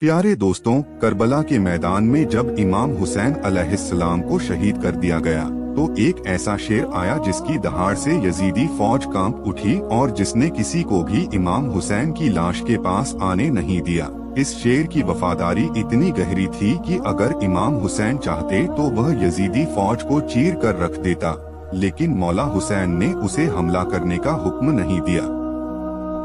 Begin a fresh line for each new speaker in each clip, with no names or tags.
प्यारे दोस्तों, करबला के मैदान में जब इमाम हुसैन अलैहिस्सलाम को शहीद कर दिया गया तो एक ऐसा शेर आया जिसकी दहाड़ से यजीदी फौज कांप उठी और जिसने किसी को भी इमाम हुसैन की लाश के पास आने नहीं दिया। इस शेर की वफादारी इतनी गहरी थी कि अगर इमाम हुसैन चाहते तो वह यजीदी फौज को चीर कर रख देता, लेकिन मौला हुसैन ने उसे हमला करने का हुक्म नहीं दिया।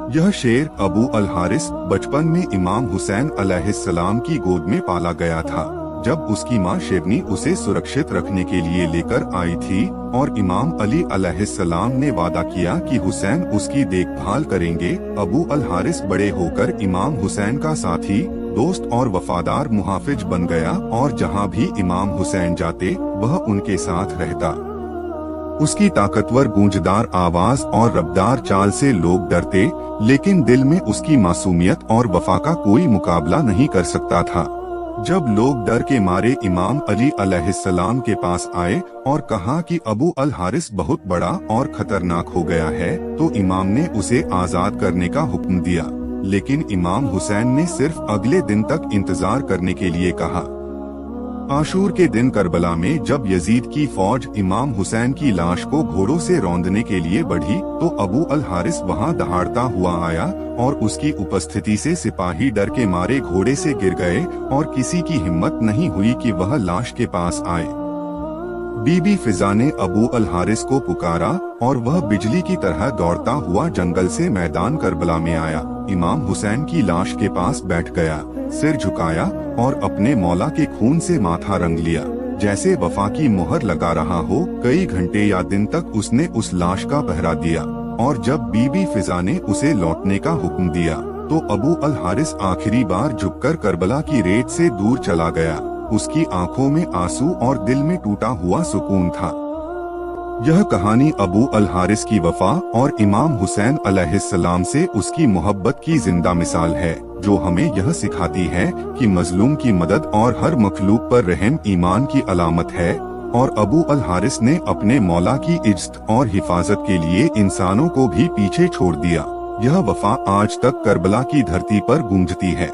यह शेर अबू अल हारिस बचपन में इमाम हुसैन अलैहिस्सलाम की गोद में पाला गया था। जब उसकी मां शेरनी उसे सुरक्षित रखने के लिए लेकर आई थी और इमाम अली अलैहिस्सलाम ने वादा किया कि हुसैन उसकी देखभाल करेंगे, अबू अल हारिस बड़े होकर इमाम हुसैन का साथी, दोस्त और वफादार मुहाफिज बन गया और जहां भी इमाम हुसैन जाते वह उनके साथ रहता। उसकी ताकतवर गूंजदार आवाज और रफ्तार चाल से लोग डरते, लेकिन दिल में उसकी मासूमियत और वफा का कोई मुकाबला नहीं कर सकता था। जब लोग डर के मारे इमाम अली अलैहिस्सलाम के पास आए और कहा कि अबू अल हारिस बहुत बड़ा और खतरनाक हो गया है, तो इमाम ने उसे आजाद करने का हुक्म दिया, लेकिन इमाम हुसैन ने सिर्फ अगले दिन तक इंतजार करने के लिए कहा। आशूर के दिन करबला में जब यजीद की फौज इमाम हुसैन की लाश को घोड़ों से रौंदने के लिए बढ़ी तो अबू अल हारिस वहां दहाड़ता हुआ आया और उसकी उपस्थिति से सिपाही डर के मारे घोड़े से गिर गए और किसी की हिम्मत नहीं हुई कि वह लाश के पास आए। बीबी फिजा ने अबू अल हारिस को पुकारा और वह बिजली की तरह दौड़ता हुआ जंगल से मैदान करबला में आया। इमाम हुसैन की लाश के पास बैठ गया, सिर झुकाया और अपने मौला के खून से माथा रंग लिया, जैसे वफा की मोहर लगा रहा हो। कई घंटे या दिन तक उसने उस लाश का पहरा दिया और जब बीबी फिजा ने उसे लौटने का हुक्म दिया तो अबू अल हारिस आखिरी बार झुककर करबला की रेत से दूर चला गया। उसकी आंखों में आंसू और दिल में टूटा हुआ सुकून था। यह कहानी अबू अल हारिस की वफा और इमाम हुसैन अलैहिस्सलाम से उसकी मोहब्बत की जिंदा मिसाल है, जो हमें यह सिखाती है कि मजलूम की मदद और हर मखलूक पर रहम ईमान की अलामत है। और अबू अल हारिस ने अपने मौला की इज्जत और हिफाजत के लिए इंसानों को भी पीछे छोड़ दिया। यह वफा आज तक करबला की धरती पर गूंजती है।